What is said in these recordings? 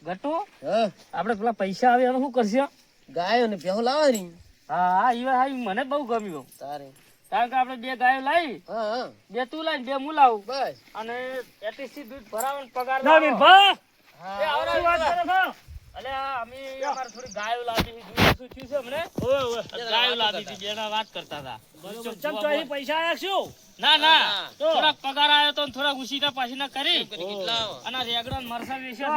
ગટુ હા આપણે પેલા પૈસા આવે એનું શું કરશે? ગાયો ને ભેહો લાવવાની હા એ વાત મને બહુ ગમ્યું. તારે કારણ કે આપણે 2 ગાયો લાવી, હા હા 2 તું લાવી 2 હું લાવું, બસ અને એટીસી દૂધ ભરાવાનો પગાર ના વીરભા, એ આવડે શું વાત કરો છો? અલે અમે અમાર થોડી ગાયો લાવી દૂધ શું થયું છે હમણે? ગાયો લાવી હતી બેના વાત કરતા હતા. ચમ તો અહીં પૈસા આયા શું? ના તો? થોડાક પગાર આવ્યો તો ને થોડાક ઉસીના પાસીના કરી કેટલા અને આ રેગડા ને મરસા વેચે તો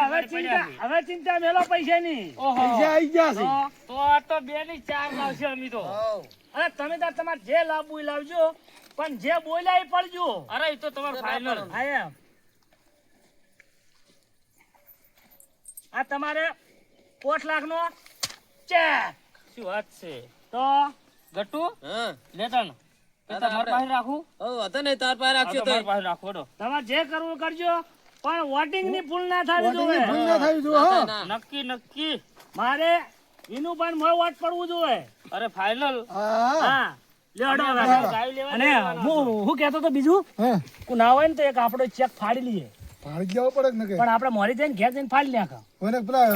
હવે ચિંતા મેલો પૈસાની. ઓહો આવી ગયા તો આ તો 2 ની 4 લાવશે અમે તો. હાઉ અરે તમે તો તમારે જે લાવવું એ લાવજો, પણ જે બોલ્યા એ પડજો. અરે એ તો તમારું ફાઇનલ. હા એમ. આ તમારે 5 લાખ નો ચેક. શું વાત છે? તો ગટ્ટુ હા લેતણ એ તમારી પાસે રાખું? હો હતો ને તાર પાસે આ રાખ્યો તો તો મારી પાસે રાખો ડો. તમારે જે કરવું એ કરજો, પણ વોટિંગ ની ભૂલ ના થાય જોઈએ. નક્કી મારે એનું પણ મોય વોટ પડવું જોઈએ. અરે ફાઇનલ. હા લેવડો હવે. ગાય લેવા અને જવાના હું કહેતો તો બીજું, હું ના હોય ને તો એક આપણો ચેક ફાડી લઈએ, ફાડી જવો પડે ને કે પણ આપણે મોરી જઈને ઘેર જઈને ફાડી નાખો. મને પેલા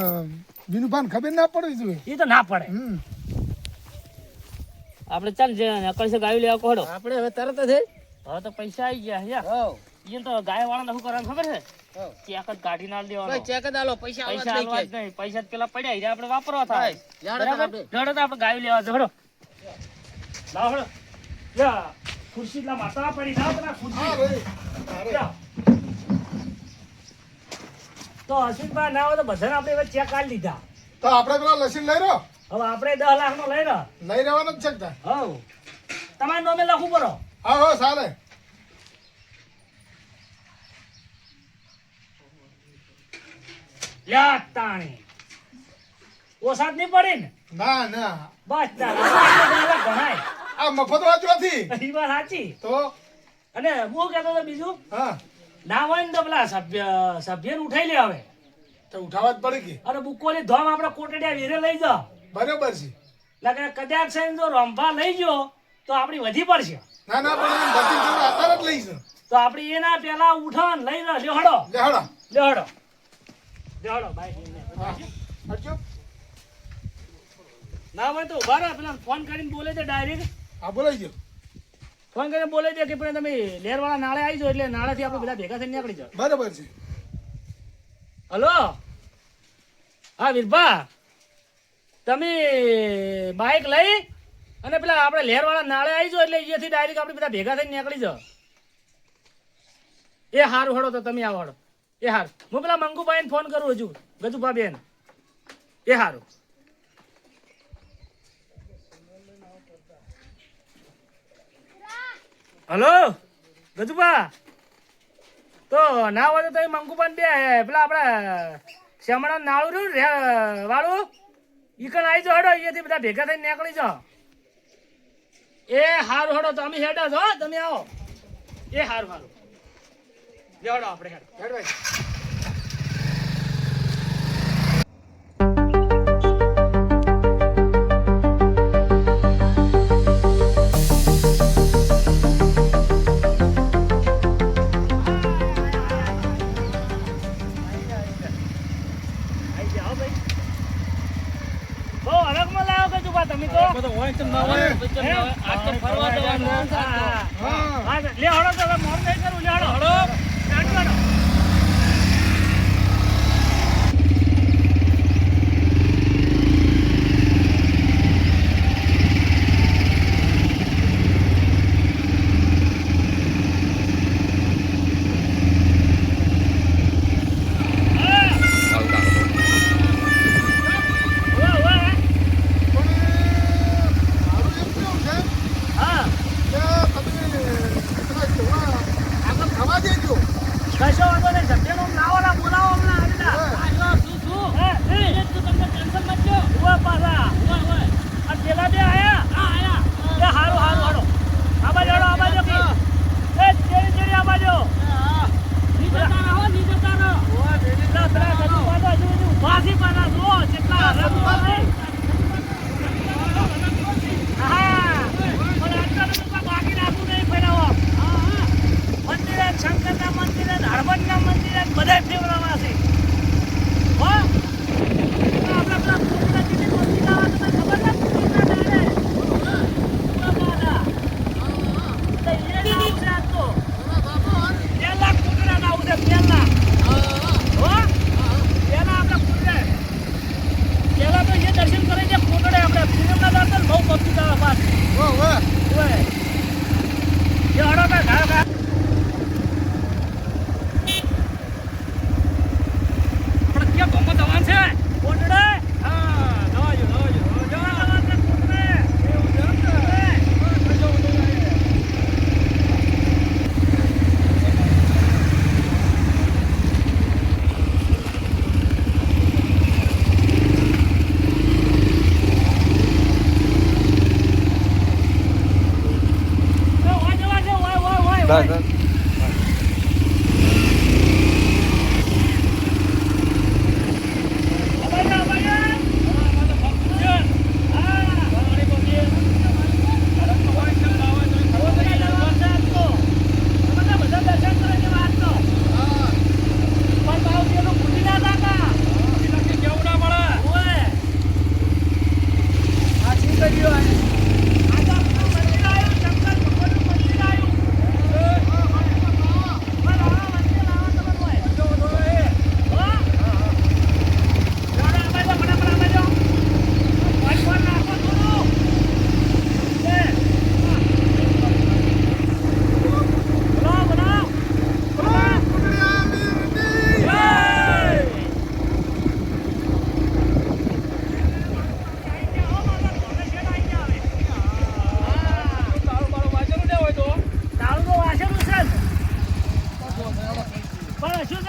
વિનુભાન ખબર ના પડવી જોઈએ. એ તો ના પડે. આપણે ચાલ જે નકળશે ગાય લેવા કોડો. આપણે હવે તરત જ હવે તો પૈસા આવી ગયા યાર. હાઉ ઈયન તો ગાય વાળાને શું કરવાનું ખબર છે? હાઉ ચેક જ કાઢી ના દેવાનો. કોઈ ચેક જ આલો પૈસા પૈસા આવવા હાલવા જ નહીં, પૈસા જ પેલા પડ્યા હીરા આપણે વાપરવા થાય. યાર બરાબર? આપણે જડો તો આપણે ગાય લેવા જડો. લાવ હળો. જા ખુરશી લા માતા પડી ના પેલા ખુરશી. જા. તો અશ્વિનભાઈ ના હોય તો બધાને આપણે હવે ચેક કાઢી લીધા. તો આપણે પેલા લસીન લઈ રહ્યો હવે આપણે 10 લાખ નો લઈ રહ્યો. લઈ રહેવાનો જ છે કે હવ તમારે નોમે લખવું પડો. હા હો ચાલે. લ્યા તાણી ઓસાદ નહીં પડી ને? ના ના બસ તારા ગણાય. આ મફત વાંચવાથી એ વાત સાચી. તો અને હું કહેતો હતો બીજું, હા ના હોય ને તો પેલા સભ્યને ઉઠાઈ લે હવે. તો ઉઠાવવા જ પડે કે અને બુકોની ધોમ આપણે કોટડિયા વીરે લઈ જાઓ. બરોબર છે. એટલે કે કદાચ છે ને જો રંભા લઈ ગયો તો આપણી વધી પડશે. ના ના પણ એમ બધી તમે આધાર જ લઈશ. તો આપણી એના પેલા ઉઠાન લઈ લો. લ્યો હડો લે હડા લ્યો હડો લ્યો હડો બાઈક લઈને. હરજો. ના હોય તો ઉભા રહો, પેલા ફોન કરીને બોલે છે ડાયરેક્ટ. હા બોલાઈ ગયો. ફોન કરીને બોલે છે કે પેલા તમે લેરવાળા નાળે આવી જાઓ, એટલે નાળેથી આપણે બધા ભેગા થઈને નીકળી જાઓ. બરોબર છે. હલો હા વીરભા, તમે બાઇક લઈ અને પેલા આપણે લેરવાળા નાળે આવી જાઓ, એટલે અહીંયાથી ડાયરેક્ટ આપણે બધા ભેગા થઈને નીકળી જાઓ. એ હારું હડો તો તમે આવો હડો. એ હારું, હું પેલા મંગુભાઈને ફોન કરું હજુ, ગજુભા બેન. એ હારું. હલો ગજુભા, તો ના હોય તો તમે મંગુભાઈ બે પેલા આપણા શમણા નાળું રહ્યું વાળું ઈકન આવી જાઓ હડો, અહીંયાથી બધા ભેગા થઈને નીકળી જાઓ. એ હારું હડો તો અમે હેડો છો, તમે આવો. એ હારું હારું હેડો આપણે હેડો. હેડવાય. આવી જાઓ ભાઈ. બહુ અલગમાં લાવો ગજુભા તમે તો. બધો હોય તો ના હોય, પછી ના હોય. આ તો ફરવા જવાનું. હા લે હડો તો હવે મોર નહીં કરું. લે હડો હડો હેડો. કશો વાંધો નહીં, સભ્યનો લાવો ને બોલાવો હમણાં આવી જા. એ તું તમને ટેન્શન મત લો. ઉવા પાછા આ પેલા બે આયા. એ હારું હારું હારો આ બાજુ હાલો, આ બાજુ કે એ ચેડી ચેડી આ બાજુ. નીચે રહો. ઓય બેડી ના પેલા કદુ પાછા હજુ ભાસી પાછા જો કેટલા હરામ. હા પણ આટલા બધા બાકી રાખવું નહીં ફેરાવો. મંદિરે શંકરના મંદિરે હળવદના મંદિરે બધા ફેરવાના છે. હો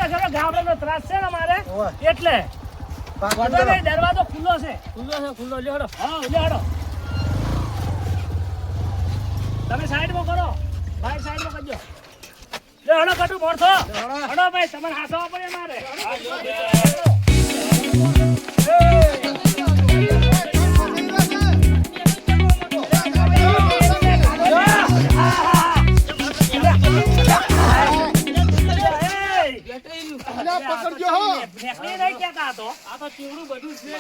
છે ગામડાનો ત્રાસ છે ને મારે ઓવે. એટલે પાકું બધો કરો. નહીં, દરવાજો ખુલ્લો છે ખુલ્લો લ્યો હેડો. હા લે હડો તમે સાઈડમાં કરો ભાઈ સાઈડમાં કરજો લે હડો કટુ મોરથો હડો ભાઈ તમને હાથવા પડે મારે પકડજો હો. ફેંકણી નહીં કહેતા હતો. આ તો ચીવડું બધું છે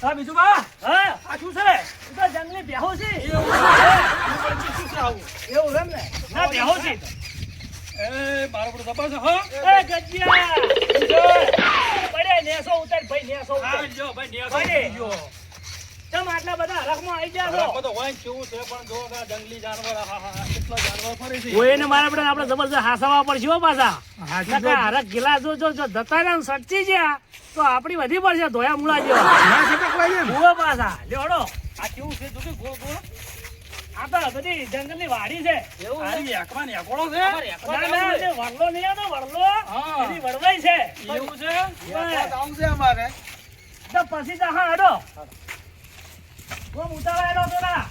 હા બીજું બા હા આ શું છે ઈ તો જંગલી બેહો છે એવું એમ ને ના બેહો છે એ ગજિયા પડે નેસો ઉતાર ભાઈ નેસો ઉતાર પડે તમે આટલા બધા હરખમાં આવી ગયા છો ઓયને મારા આપણે આપણે જબરજસ્ત હાસવા પડશે હો પાછા નકા હરખ ગિલા જો જતા રહ્યા ને સટકી ગયા તો આપણી વધી પડશે ધોયા મૂળા જેવા ભૂવો પાછા લેવડો આ કેવું છે જોકે ગોળ ગોળ આ તો બધી જંગલની વાડી છે એવું ના ના જે વરલો નહીં આવતો વરલો એની વરવાઈ છે એવું છે અમારે તો પછી તો હા હડો કોમ ઉતારાયલો તો ના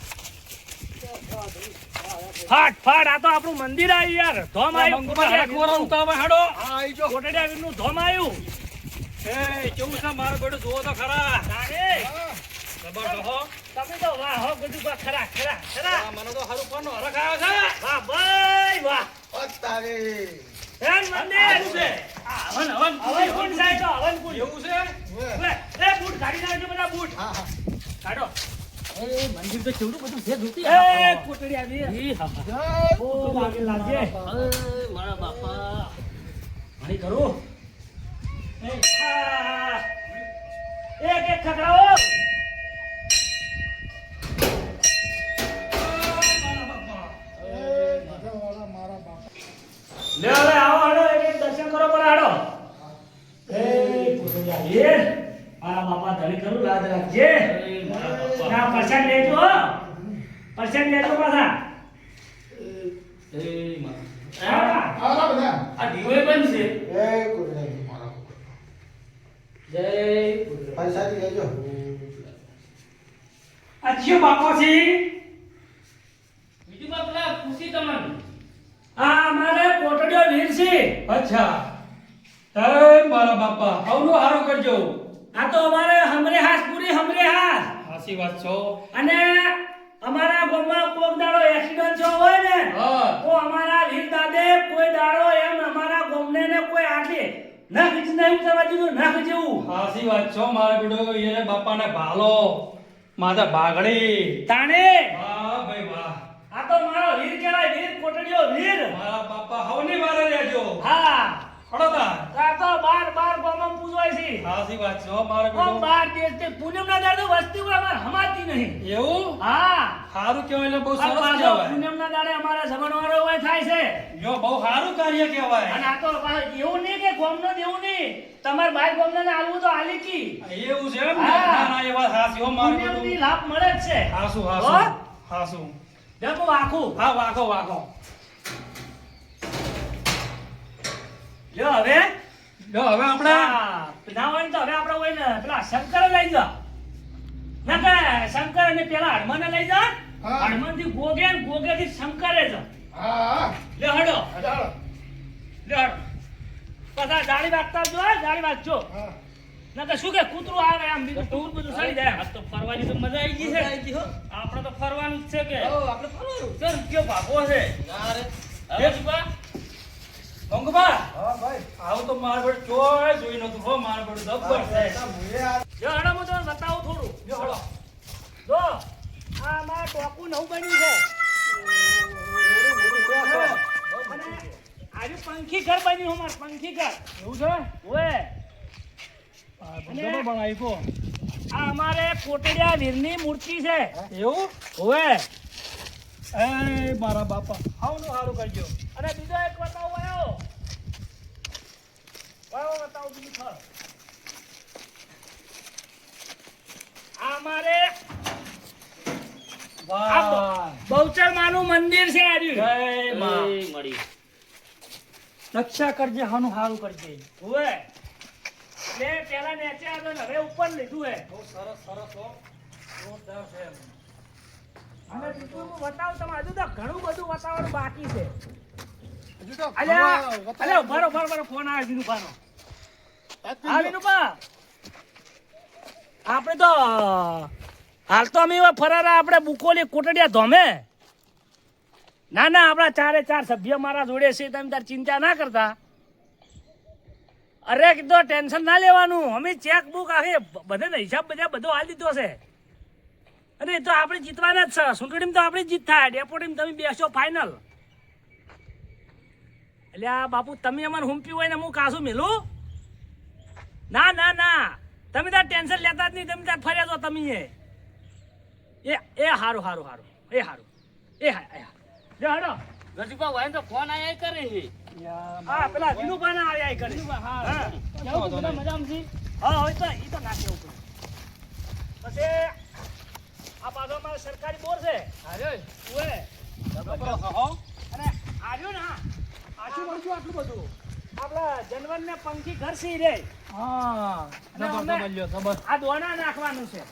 ફાટ ફાટ આ તો આપણું મંદિર આવ્યું યાર ધોમ આવ્યું કોટડિયા વીરનું ધોમ આવ્યું તમે તો વાહ હો બધું બા ખરા ખરા ખરા વાહ ભાઈ વાહ તારે એન મંદિર હવન કુંડ સાહેબ તો હવન કુંડ લે બૂટ કાઢી નાખજો બધા બૂટ હા હા કાઢો મંદિર તો કેવડું બધું છે જોતી એ કોટડિયા વીર જય ઓ વાગે લાગે મારા બાપા ભાઈ કરું એક એક ખકડાઓ લે હવે આવો હડો એક એક દર્શન કરો પર હાડો એ કોટડિયા વીર મારા બાપા ધણી કરું લાજ રાખજે ના પરસેન્ટ લેજો હો પરસેન્ટ લેજો પાછા હા આલા બધા આ ડીઓએ બંધ છે એ કુદરત મારા જય પૈસા થી લેજો આ કયો બાપો છે બીજું બા પેલા ખુશી તમને આ મારે કોટડિયો વીર છે અચ્છા મારા બાપા આવનું હારું કરજો આ તો અમારે હમરે હાથ પૂરી હમરે હાથ હાસી વાત છો અને અમારા ગામમાં કોક દાડો એક્સિડન્ટ થયો હોય ને હા તો અમારા વીર દાદે કોઈ દાડો એમ અમારા ગામને ને કોઈ આટલી ના ખીચ નહીં ઉતરવા દીધું ના ખીચવું હાસી વાત છો મારા બેટો એને બાપાને ભાલો માથે ભાગડી તાણે વાહ ભાઈ વાહ આ તો મારો વીર કહેવાય વીર કોટડિયો વીર મારા બાપા હવની વારે રહેજો હા હળોતા આ તો બાર ગામમાં પૂજવાય છે હાસી વાત છો મારા આમ બેટો બાર દેશ તે પૂનમના દાડે વસ્તી પર અમારે હમાતી નહીં એવું હા હારું કહેવાય એટલે બહુ આ સરસ પાછો કહેવાય પૂનમના દાડે અમારા જમણવારો હોય થાય છે જો બહુ સારું કાર્ય કહેવાય અને આ તો પાછો એવું નહીં કે ગોમનો દેવું નહીં તમાર ભાઈ ગોમને આલવું તો આલી કી એવું છે એમ ને? હા. ના ના એ વાત હાસી હો મારા પૂનમની બેટો લાભ મળે જ છે હાસું હો? હાસું હાસું દેખો આખું હા વાઘો વાઘો જો હવે જો હવે આપણે હા, ના હોય ને તો હવે આપણે હોય ને પેલા શંકર લઈ જા ના કે શંકર ને પેલા હનુમાન લઈ જા હા. હનુમાન થી ગોગે ને ગોગે થી શંકરે જા હા લે હડો ચાલો લે હડો પાછા દાઢી વાગતા જો દાઢી વાગજો હા ના કે શું કે કૂતરું આવે આમ બીજું ટૂર બધું સડી જાય આ તો ફરવાની તો મજા આવી ગઈ છે આપણે તો ફરવાનું જ છે કે આપણે ફરવાનું સર કયો ભાગો છે ના રે હવે શું બા મંગબા હા ભાઈ આવું તો મારા બેટ ચોય જોઈ નતું હો મારા બેટ જબ્બર છે મુએ આ જો હડો હું તમને બતાવું થોડું જો હળો જો આ મારા ટોકું નવું બન્યું છે અને આજુ પંખી ઘર બન્યું અમાર પંખી ઘર એવું છે ઓએ બધો બનાવી કો આ અમારે કોટડિયા વીરની મૂર્તિ છે એવું ઓએ એ મારા બાપા આવનું સારું કરજો અને બીજો એક બતાવો આયો બતાવો બીજું ખર બાપા બહુચર માનું મંદિર છે આર્યું. જય માં એ મળી. રક્ષા કરજે હાનું હારું કરજે ઓવે. લે પેલા નીચે આવ્યો ને હવે ઉપર લીધું હે. બહુ સરસ સરસ હો જોરદાર છે એમ. અને બીજું હું બતાવું તમે હજુ તો ઘણું બધું બતાવવાનું બાકી છે. હજુ તો અલ્યા ફરવા અલ્યા ઉભારો ઉભારો ફોન આવે વિનુભાનો. હા વિનુભા આપણે તો હાલ તો અમે એવા ફરારા આપણે બુકોલી કોટડિયા ધોમે. ના ના આપણા ચારે ચાર સભ્ય મારા જોડે છે તમે તાર ચિંતા ના કરતા. અરે કીધું ટેન્શન ના લેવાનું અમે ચેક બુક આખી બધાને હિસાબ બધા બધો હાલ દીધો છે. અરે એ તો આપણે જીતવાના જ છે. ચૂંટણીમાં તો આપણી જીત થાય. ડેપોટીમાં તમે બેસો ફાઇનલ. એટલે આ બાપુ તમે અમારે હુંપ્યું હોય ને હું કાશું મેલું. ના ના ના તમે તાર ટેન્શન લેતા જ નહીં. તમે તાર ફર્યા તો તમે એ હારું હારું હારું એ હારું એ હા જો હડો ગજુભા હોય ને તો ફોન આયા કરે છે. હા પેલા વિનુભાના આવ્યા એ કરે. હા. હા કેવું છે બધા મજામાં છે? હા હવે તો ઈ તો ના કેવું પડે. પછી આ પાછો અમારે સરકારી બોર છે. અરે ઓએ જબરદસ્ત હો અને આવ્યું ને હા આછું મળશું આટલું બધું આપણા જનવરને પંખી ઘર સી રે. હા જબર જબર જબર આ દોણા નાખવાનું છે.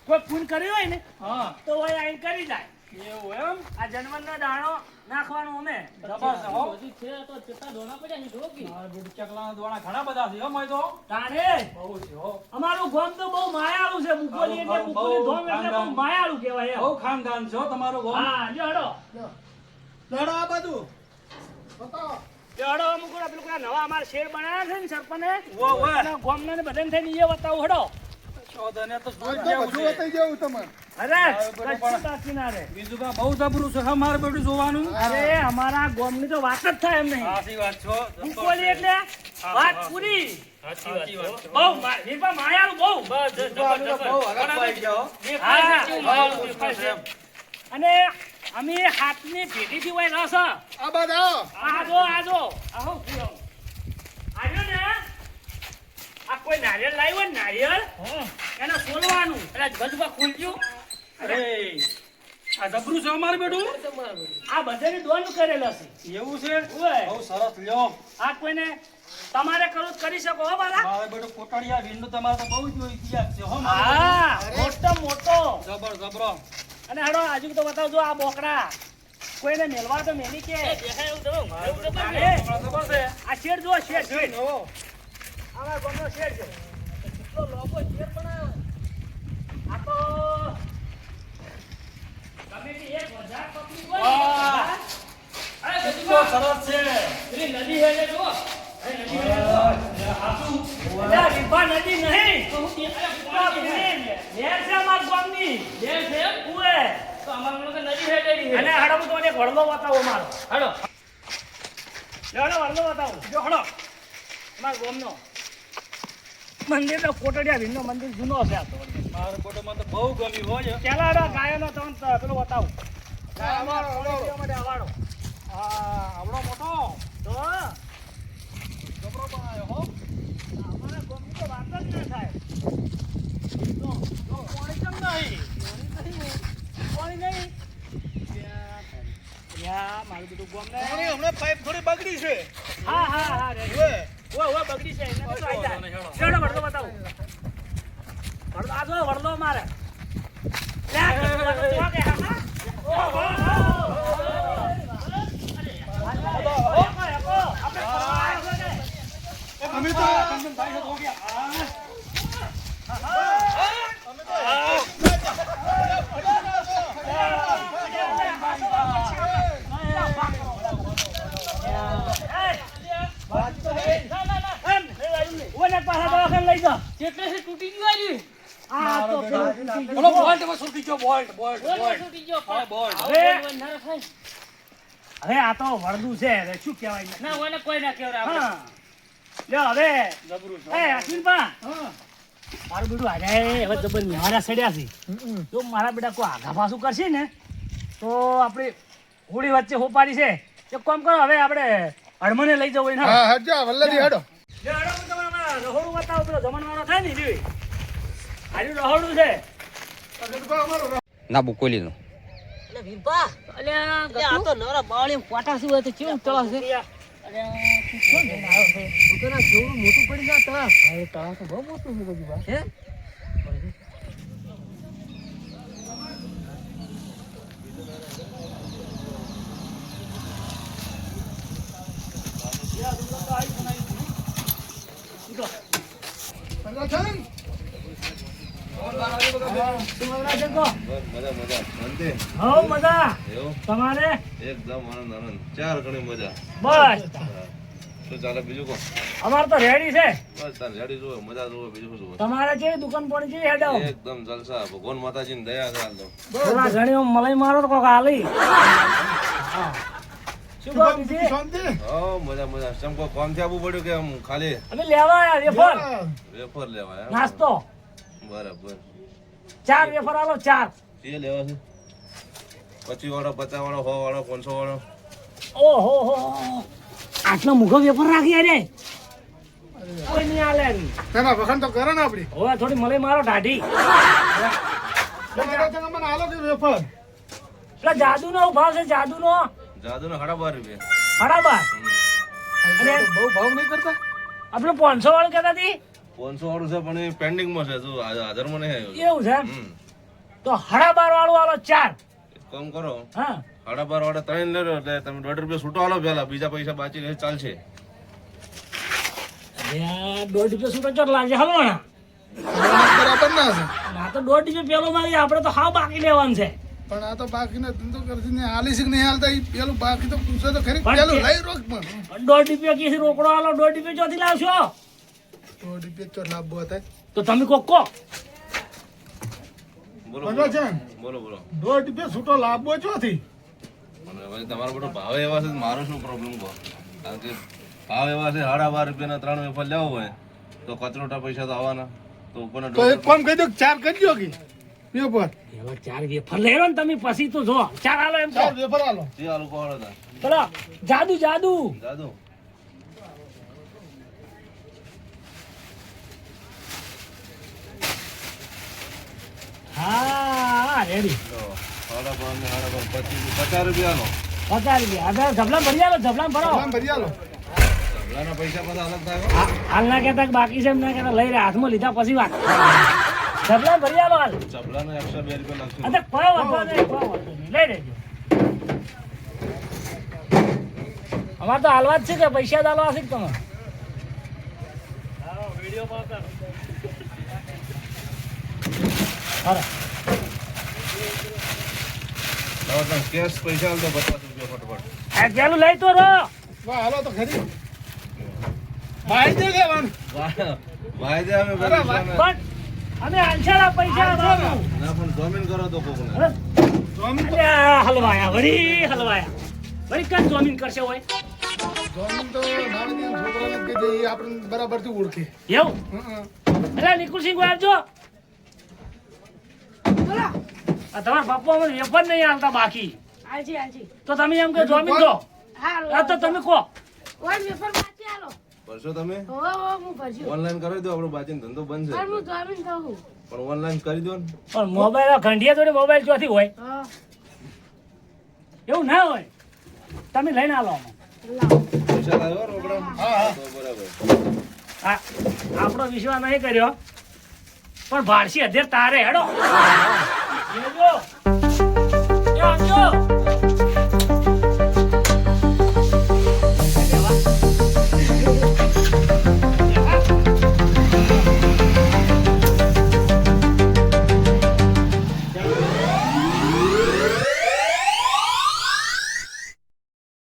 કોઈ ફોન કર્યો હોય ને હા તો હોય આઈને કરી જાય. એવું એમ આ જનવરનો દાણો નાખવાનો અમે. જબરદસ્ત હો બધી છે તો કેટલા દોણા પડ્યા છે જોવો કે? મારા બેટું ચકલાના દોણા ઘણા બધા છે હો મોય તો તાણે બહુ છે હો અમારું ગામ તો બહુ માયાળું છે. મુકોલી એટલે બહુ મુકોલી ધોમ એટલે બહુ ખાનદાન. માયાળું કહેવાય એમ. બહુ ખાનદાન છે હો તમારું ગામ હા જો હડો લડો આ બધું બતાવો જો હડો અમુક ઓલા પેલું પેલા નવા અમારે શેર બનાવ્યા છે ને સરપંચે. વો વો અને ગામના ને બધાને થઈને એ બતાવું હડો. ચોદને તો આ જોઈ તો જેવું બધું છે બતાઈ જવું તમને અરે બરોબર. કશું બાકી ના રે. બીજું કા બહુ જબરું છે હા મારું બેટું જોવાનું અરે અમારા ગામની તો વાત જ થાય એમ નહીં. સાચી વાત છો મુકોલી એટલે વાત પૂરી. સાચી વાત છે. બહુ વીરપા માયાળું બહુ. બહુ હરખ પાઈ ગયા હો. હા. કેવું મારું દેખાય છે? અને અમે હાથની પેઢીથી હોય રસ. આ બાદ આવો આજો આવ્યો ને આ કોઈ નારિયેળ લાવ્યો ને નારિયેળ એને સોલવાનું. એટલે ગજુભા ખુલજો. અરે આ જબરું છે અમારું બેટું આ બધાને દોન કરેલો છે. એવું છે ઓય. બહુ સરસ લ્યો આ કોઈને તમારે કરવું તો કરી શકો હો બાલા. મારે બેટું કોટડિયા વીરનું તમારે તો બહુ જ ઇતિહાસ છે હો મારું હા મોટો મોટો. જબર જબરો અને હાડો આજુ તો બતાવજો આ બોકડા કોઈને મેલવા તો મેલી કે દેખાય એવું તમે મારું તો અરે, જબર છે આ શેર જુઓ શેર શેર આવા ગમનો શેર છે. કેટલો લોબો શેર બનાવ્યો. આ તો ગમે તે એક હજાર પકડી હોય ને, વાહ. અરે કેટલો ગજુભા, સરસ છે પેલી નદી હે જો. અરે નદી હે જો. અલ્યા, રીપા નદી નહીં. આ પેલી નહેર છે અમારા ગામની. દેખ છે એમ? ઉએ. તો અમારા લોકો નદી હેડેલી છે. અને હાડો હું તમને એક વડલો બતાવો મારો. હાલો. લે હાડો વડલો બતાવો. જો હાડો. અમારા ગામનો મંદિર તો કોટડિયા ભીમનો મંદિર જૂનો છે આ તો. મારું બેટું મને તો બહુ ગમ્યું હોય પેલા હાડો ગાયોનો તો પેલો બતાવો. આવાડો, આવાડો. માટે આવાડો. આવડો મોટો તો જબરો બનાવ્યો હો અમારા ગામની તો વાત જ ના થાય. જો, જો, પાણી કેમ નહીં? પાણી નહીં. યા, મારું બધું ગામ ને. હમણાં પાઇપ થોડી બગડી છે હા હા હા રે. ઓય બગડી છે એને તો આઈ જાય. ચડો વડલો બતાવો. વડલો આ જો વડલો મારે. લે આ વડલો જો કે હા હા. ઓહો. આપણે ફરવા આવ્યો છે ને. અમે તો કંદન ભાઈ સાથે હો ગયા કેટલે તૂટી ગયું આર્યું? બોલો બોલ્ટ માં છૂટી ગયો બોલ્ટ બોલ્ટ બોલ બોલ્ટ તૂટી ગયો. હા બોલ્ટ હવે- બોલ ના થાય. હવે આ તો વળદું છે હવે શું કહેવાય ના ઓને કોઈ ના કહેવાય આપણે. હા લ્યો હવે જબરું છે એ અશ્વિનભા મારું બેટું આજે હવે જબર ન્યારા સડ્યા છે જો મારા બેટા કોઈ આઘા પાછું કરશે ને તો આપણે હોળી વચ્ચે હોપારી છે એક કામ કરો હવે આપણે હડમને લઈ જવું હોય ને હા હજા વલ્લભી હેડો લ્યો, હેડો, હું તમને હમણાં રહોડું બતાવું પેલો જમણવારો થાય ને લ્યો. હાર્યું રહોડું છે ના બોકોલીનું એટલે વીરપા અલ્યા આ તો નવરા બાવળી પોટા શું હોય તો કેવું તળા છે દુકાના જેવડું મોટું પડી જાય તળા હા તળા તો બહુ મોટું છે બધું હે તમારે એકદમ આનંદ આનંદ ચાર ગણી મજા બસ શું ચાલે બીજું કો અમારે તો રેડી છે બસ તાર રેડી જોવે મજા જોવે બીજું શું જોવે તમારે કેવી દુકાન પડી છે હેડો એકદમ જલસા ભગવાન માતાજીની દયા છે હાલ તો થોડા ઘણી મલાઈ મારો તો કોક આલી શું કહો બીજી? શાંતિ હો મજા મજા ચમ કો કોમ થી આવવું પડ્યું કે આમ ખાલી અમે લેવા આયા વેફર વેફર લેવા એમ? નાસ્તો બરાબર 4 વેફર આલો 4 એ લેવા છે 25 વાળો 50 વાળો 100 વાળો 500 વાળો ઓહો હો આટલો મુખો વેફર રાખી અરે કોઈ નહીં આલે તેના વખાણ તો કરે ને આપડી હવે થોડી મલાઈ મારો ઢાઢી મને આલો કે વેફર એટલે જાદુ નો ભાવ છે જાદુ નો જાદુ ને 12.5 રૂપિયા હડાબા બહુ ભાવ નહીં કરતા આપણે 500 વાળું કહેતા હતી 500 વાળું છે પણ એ પેન્ડિંગ માં છે જો હાજરમાં નહીં આવ્યો એવું છે એમ? હમ. તો 12.5 વાળું આલો 4 એક કામ કરો હા 12.5 વાળા 3 લેરો એટલે તમે 1.5 રૂપિયા છૂટો આલો પેલા બીજા પૈસા બાકી રહે ચાલશે અરે 1.5 રૂપિયા છૂટો ચોટ લાગે હલો ના બરાબર ના છે આ તો 1.5 રૂપિયા પેલો મારી આપણે તો હાવ બાકી લેવાનું છે પણ આ તો બાકીનો ધંધો કરતી ને હાલી છે કે નહીં હાલતા ઈ પેલું બાકી તો પૂછે તો ખરી પણ પેલું કે- લઈ રોક પણ 1.5 રૂપિયા કીધી રોકડો આલો 1.5 રૂપિયા ચોથી લાવશો તો રૂપિયા ચો લાભ હતા તો તમે કોક કો બોલો બોલો છે બોલો બોલો 1.5 રૂપિયા છૂટો લાભો ચોથી અને હવે તમારો બધો ભાવ એવા છે તો મારો શું પ્રોબ્લેમ કહો કારણ કે ભાવ એવા છે 12.5 રૂપિયાના 3 વેફર લેવો હોય તો કચરોટા પૈસા તો આવવાના તો ઉપરના તો એક કામ કહી દો 4 કરી દો કે વેફર એવા 4 વેફર લેરો ને તમે પછી તો જો 4 આલો એમ કહો 4 વેફર આલો જે આલુ કોહળો હતા ચલો જાદુ જાદુ દાદુ હા રેડી લો 12.5 ને 50 રૂપિયાનો 50 રૂપિયા હવે ઝબલા ભરી આલો ઝબલા ભરો આમ ભરી આલો સગડાના પૈસા બધા અલગ થાય હાલ ના કહેતા કે બાકી છે એમ ના કહેતા લઈ રહ્યા હાથમાં લીધા પછી વાત ઝબલા ભરી આલો હાલ ચપલાના એક્સ્ટ્રા 2 રૂપિયા નાખશું અરે કોઈ વાંધો નહીં કોઈ વાંધો નહીં લઈ લેજો અમારે તો હાલવા જ છે કે પૈસા જ હાલવા છે કે તમે અરે કેશ પૈસા આલ તો 50 રૂપિયા ફટફટ આ પેલું લઈ તો રહો વાહ હાલો તો ખરી ભાઈ દે કે વન ભાઈ દે અમે અરે પૈસા ને- પણ અમે આંછાના પૈસા આપવાનું. ના પણ જોમીન કરો તો કોકને અરે, જોમીન તો અલ્યા, હલવાયા વળી હલવાયા વળી કઈ જોમીન કરશે હોય જોમીન તો નાની છોકરાને કે જે ઈ આપણને બરાબરથી ઓળખે એવું હં. એટલે નિકુલસિંહ આવજો આ તમારા બાપુ અમને વેપાર નહીં હાલતા બાકી આજી આજી તો તમે એમ કે જોમીન દો હાલો આ તો તમે કહો ઓય વેફર બાકી આલો કરશો તમે હો હું ભરજો ઓનલાઈન કરી દો આપણો બાચીનો ધંધો બંધ પણ હું છે જોમીન કહું પણ ઓનલાઈન કરી દો ને પણ મોબાઈલ ઘંટિયા જોડે મોબાઈલ ચોથી હોય હા એવું ના હોય તમે લઈને આલો આમાં. લાવ પૈસા લાવ્યો રોકડા તો બરાબર આ આપણો વિશ્વાસ નહીં કર્યો પણ ભારસી અધેર તારે હેડો લેજો.